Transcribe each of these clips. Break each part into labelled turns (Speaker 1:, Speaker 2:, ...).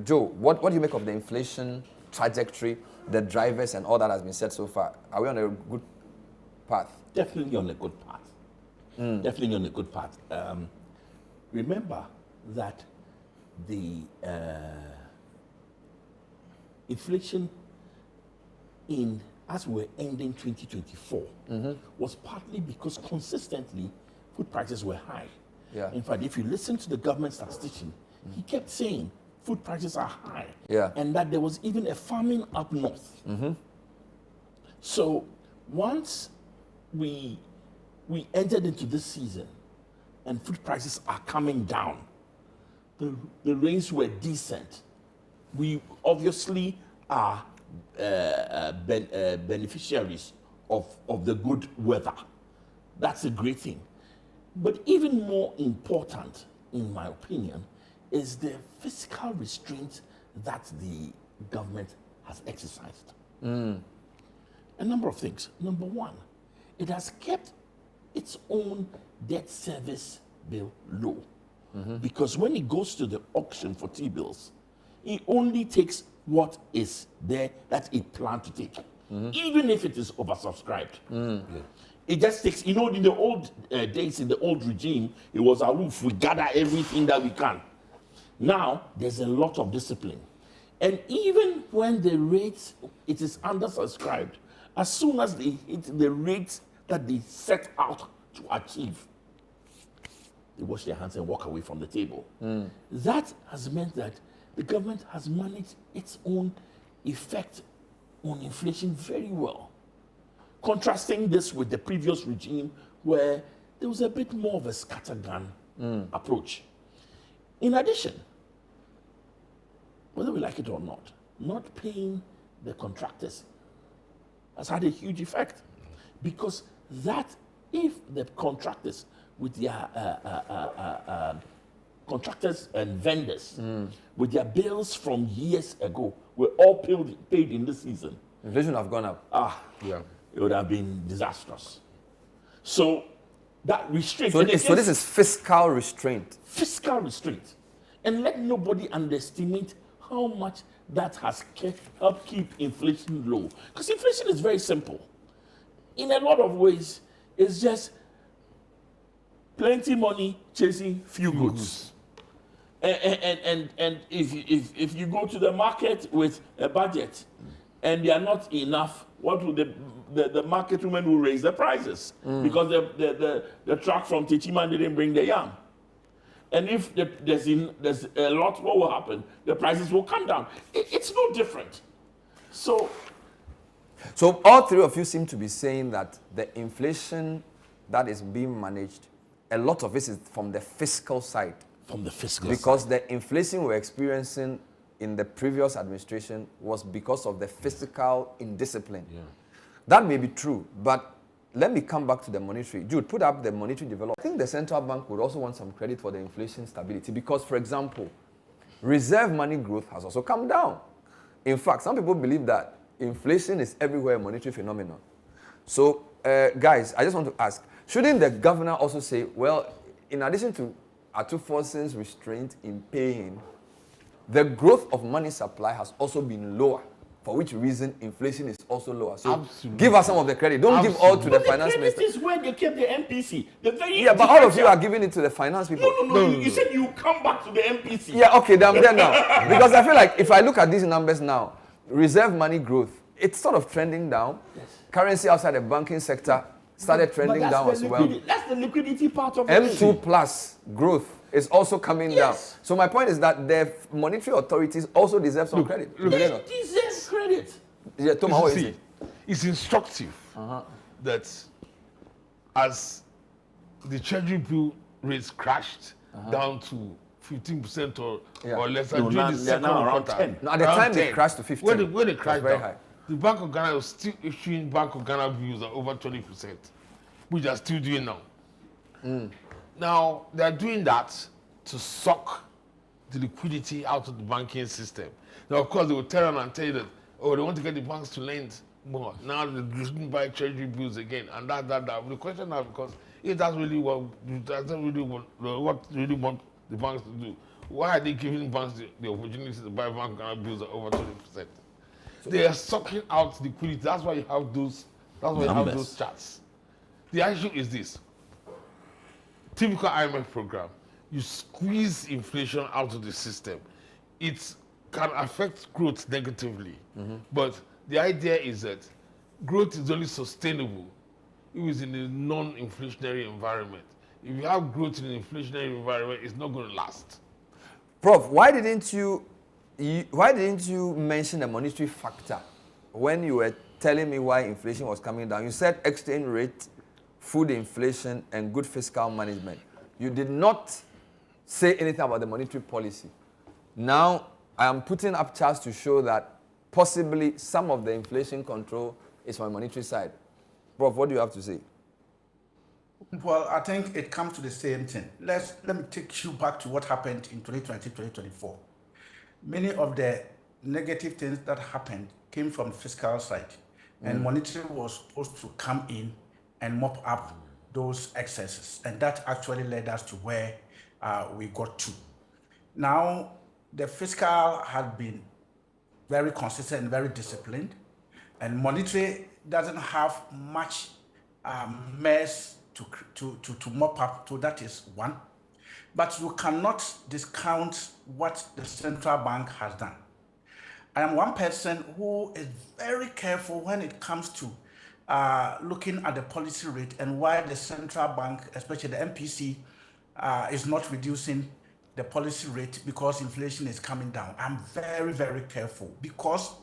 Speaker 1: Joe, what do you make of the inflation trajectory, the drivers, and all that has been said so far? Are we on a good path?
Speaker 2: Definitely on a good path. Definitely on a good path. Remember that the inflation as we're ending 2024 was partly because consistently food prices were high.
Speaker 1: Yeah.
Speaker 2: In fact, if you listen to the government statistician, he kept saying food prices are high, and that there was even a famine up north. So once we entered into this season and food prices are coming down, the rains were decent. We obviously are beneficiaries of the good weather. That's a great thing. But even more important, in my opinion, is the fiscal restraint that the government has exercised. A number of things. Number one, it has kept its own debt service bill low. Because when it goes to the auction for T-bills, it only takes what is there that it planned to take, even if it is oversubscribed. It just takes, in the old days, in the old regime, it was a roof. We gather everything that we can. Now, there's a lot of discipline. And even when the rate, it is undersubscribed, as soon as they hit the rate that they set out to achieve, they wash their hands and walk away from the table. That has meant that the government has managed its own effect on inflation very well. Contrasting this with the previous regime where there was a bit more of a scattergun approach. In addition, whether we like it or not paying the contractors has had a huge effect, because that if the contractors with their contractors and vendors with their bills from years ago were all paid in this season,
Speaker 1: Inflation have gone up.
Speaker 2: It would have been disastrous. So that restraint.
Speaker 1: So this is fiscal restraint.
Speaker 2: Fiscal restraint. And let nobody underestimate how much that has helped keep inflation low. Because inflation is very simple. In a lot of ways, it's just plenty money chasing few goods. And if you go to the market with a budget and they are not enough, what will the market women will raise the prices because the truck from Techiman didn't bring the yam. And if there's a lot, what will happen? The prices will come down. It's no different. So
Speaker 1: all three of you seem to be saying that the inflation that is being managed, a lot of it is from the fiscal side.
Speaker 2: From the fiscal
Speaker 1: because
Speaker 2: side.
Speaker 1: The inflation we're experiencing in the previous administration was because of the fiscal indiscipline. That may be true, but let me come back to the monetary. Jude, put up the monetary development. I think the central bank would also want some credit for the inflation stability because, for example, reserve money growth has also come down. In fact, some people believe that inflation is everywhere a monetary phenomenon. So, guys, I just want to ask, shouldn't the governor also say, well, in addition to Atuforsen's restraint in paying, the growth of money supply has also been lower, for which reason inflation is also lower. So give us some of the credit. Don't give all to the finance minister.
Speaker 2: This is where they kept the MPC.
Speaker 1: But all of you are giving it to the finance people.
Speaker 2: No. You said you come back to the MPC.
Speaker 1: Yeah, okay, I'm there now. Because I feel like if I look at these numbers now, reserve money growth, it's sort of trending down.
Speaker 2: Yes.
Speaker 1: Currency outside the banking sector started trending down as well.
Speaker 2: That's the liquidity part of
Speaker 1: M2 plus growth is also coming down. So my point is that the monetary authorities also deserve some credit.
Speaker 2: They deserve credit.
Speaker 1: Yeah, Thomas, what is it?
Speaker 3: It's instructive that as the treasury bill rates crashed down to 15% or less during the second quarter.
Speaker 1: No, at the time they crashed to 15%.
Speaker 3: When they crashed
Speaker 1: very
Speaker 3: down,
Speaker 1: high.
Speaker 3: the Bank of Ghana was still issuing Bank of Ghana bills at over 20%, which they are still doing now. Now, they are doing that to suck the liquidity out of the banking system. Now, of course, they will tell you that, they want to get the banks to lend more. Now, they're going to buy treasury bills again, and that. The question now, because if that's really what they really want the banks to do, Why are they giving banks the opportunity to buy Bank of Ghana bills at over 20%? They are sucking out liquidity. That's why you have those. That's why you have those charts. The issue is this: typical IMF program. You squeeze inflation out of the system. It can affect growth negatively, but the idea is that growth is only sustainable if it's in a non-inflationary environment. If you have growth in an inflationary environment, it's not going to last.
Speaker 1: Prof, why didn't you mention the monetary factor when you were telling me why inflation was coming down? You said exchange rate, food inflation, and good fiscal management. You did not say anything about the monetary policy. Now, I am putting up charts to show that possibly some of the inflation control is on the monetary side. Prof, what do you have to say?
Speaker 4: Well, I think it comes to the same thing. Let me take you back to what happened in 2020, 2024. Many of the negative things that happened came from the fiscal side, and monetary was supposed to come in and mop up those excesses, and that actually led us to where we got to. Now, the fiscal had been very consistent and very disciplined, and monetary doesn't have much mess to mop up, so that is one. But you cannot discount what the central bank has done. I am one person who is very careful when it comes to looking at the policy rate and why the central bank, especially the MPC, is not reducing the policy rate because inflation is coming down. I'm very, very careful because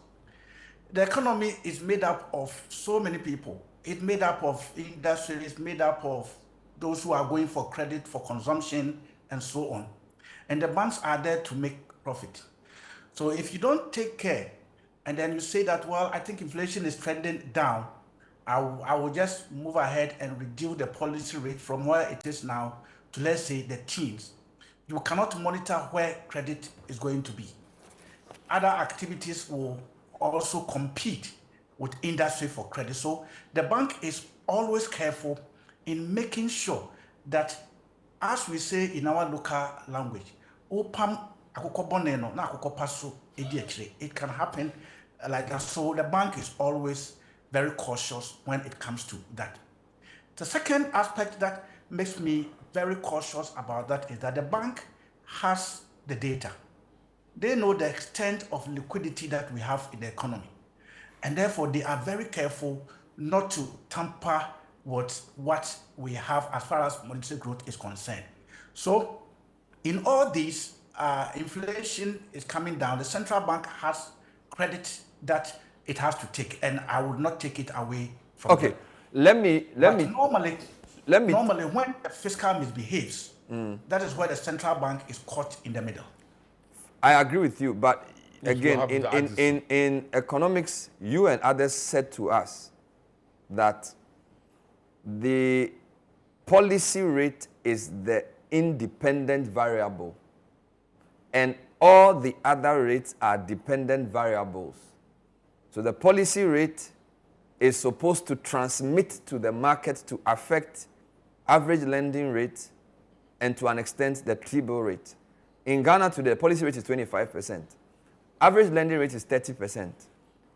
Speaker 4: the economy is made up of so many people. It's made up of industry, it's made up of those who are going for credit, for consumption, and so on. And the banks are there to make profit. So if you don't take care, and then you say that, well, I think inflation is trending down, I will just move ahead and reduce the policy rate from where it is now to, let's say, the teens. You cannot monitor where credit is going to be. Other activities will also compete with industry for credit. So the bank is always careful in making sure that, as we say in our local language, it can happen like that. So the bank is always very cautious when it comes to that. The second aspect that makes me very cautious about that is that the bank has the data. They know the extent of liquidity that we have in the economy. And therefore, they are very careful not to tamper with what we have as far as monetary growth is concerned. So, in all these, inflation is coming down. The central bank has credit that it has to take, and I would not take it away from
Speaker 1: Okay,
Speaker 4: them. Normally, when the fiscal misbehaves, that is where the central bank is caught in the middle.
Speaker 1: I agree with you, but again, in economics, you and others said to us that the policy rate is the independent variable, and all the other rates are dependent variables. So the policy rate is supposed to transmit to the market to affect average lending rate and to an extent the T-bill rate. In Ghana today, the policy rate is 25%. Average lending rate is 30%.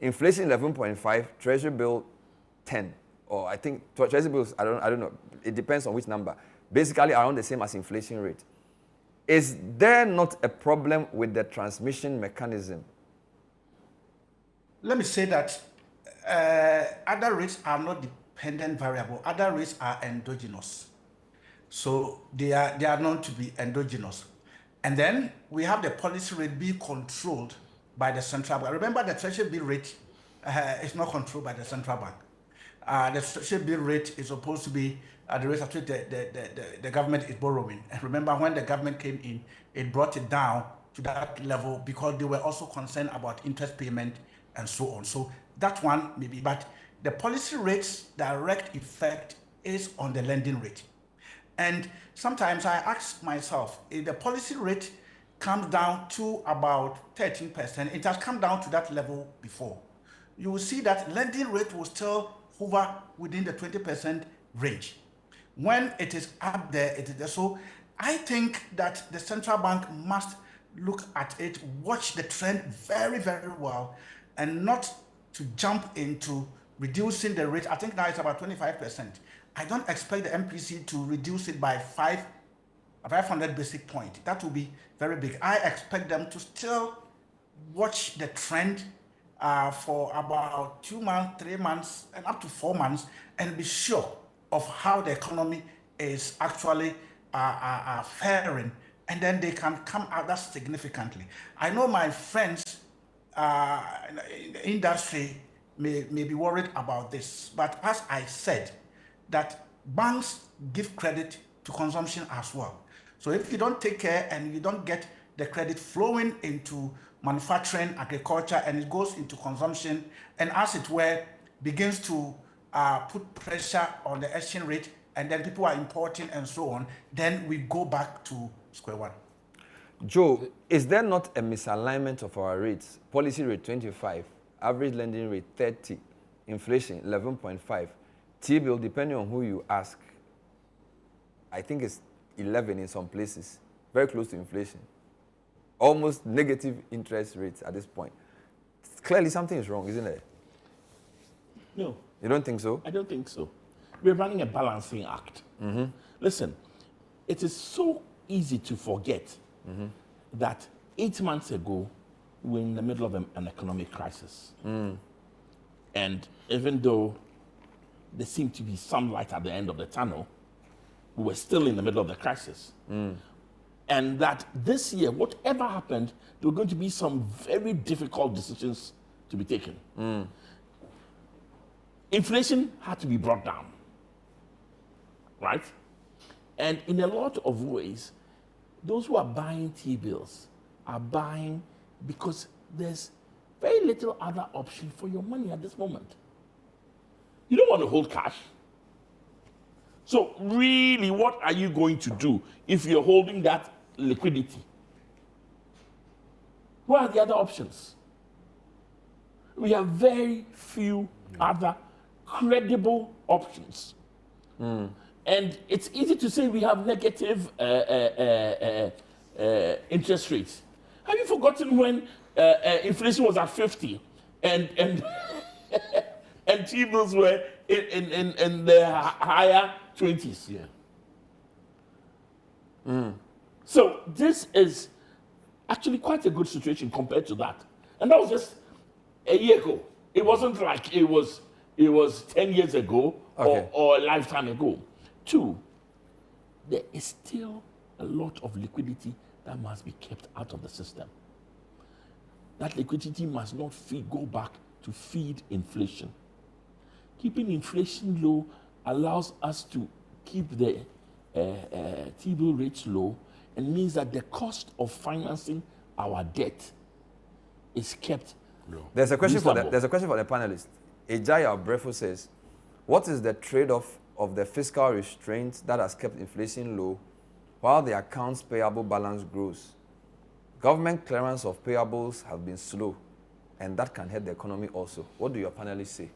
Speaker 1: Inflation 11.5, treasury bill 10. Or I think treasury bills, I don't know. It depends on which number. Basically around the same as inflation rate. Is there not a problem with the transmission mechanism?
Speaker 4: Let me say that other rates are not dependent variable. Other rates are endogenous. So they are known to be endogenous. And then we have the policy rate being controlled by the central bank. Remember, the treasury bill rate is not controlled by the central bank. The treasury bill rate is supposed to be the rate at which the government is borrowing. And remember, when the government came in, it brought it down to that level because they were also concerned about interest payment and so on. So that one maybe, but the policy rate's direct effect is on the lending rate. And sometimes I ask myself, if the policy rate comes down to about 13%, it has come down to that level before, you will see that lending rate will still hover within the 20% range. When it is up there, it is there. So I think that the central bank must look at it, watch the trend very, very well, and not to jump into reducing the rate. I think now it's about 25%. I don't expect the MPC to reduce it by 500 basic point. That will be very big. I expect them to still watch the trend for about 2 months, 3 months, and up to 4 months, and be sure of how the economy is actually faring, and then they can come out that significantly. I know my friends in the industry may be worried about this, but as I said, that banks give credit to consumption as well. So if you don't take care and you don't get the credit flowing into manufacturing, agriculture, and it goes into consumption, and as it were, begins to put pressure on the exchange rate, and then people are importing and so on, then we go back to square one.
Speaker 1: Joe, is there not a misalignment of our rates? Policy rate 25, average lending rate 30, inflation 11.5, T-bill, depending on who you ask, I think it's 11 in some places, very close to inflation. Almost negative interest rates at this point. Clearly something is wrong, isn't it?
Speaker 2: No.
Speaker 1: You don't think so?
Speaker 2: I don't think so. We're running a balancing act. Mm-hmm. Listen, it is so easy to forget that 8 months ago, we're in the middle of an economic crisis. And even though there seemed to be some light at the end of the tunnel, we were still in the middle of the crisis. And that this year, whatever happened, there were going to be some very difficult decisions to be taken. Inflation had to be brought down, right? And in a lot of ways, those who are buying T-bills are buying because there's very little other option for your money at this moment. You don't want to hold cash. So really, what are you going to do if you're holding that liquidity? What are the other options? We have very few other credible options. And it's easy to say we have negative interest rates. Have you forgotten when inflation was at 50 and and T-bills were in the higher 20s?
Speaker 3: Yeah.
Speaker 2: So this is actually quite a good situation compared to that. And that was just a year ago. It wasn't like it was 10 years ago or a lifetime ago. 2, there is still a lot of liquidity that must be kept out of the system. That liquidity must not go back to feed inflation. Keeping inflation low allows us to keep the T-bill rates low, and means that the cost of financing our debt is kept low.
Speaker 1: There's a question for the panelists. Ejaya Brefo says, what is the trade-off of the fiscal restraint that has kept inflation low while the accounts payable balance grows? Government clearance of payables have been slow, and that can hurt the economy also. What do your panelists say?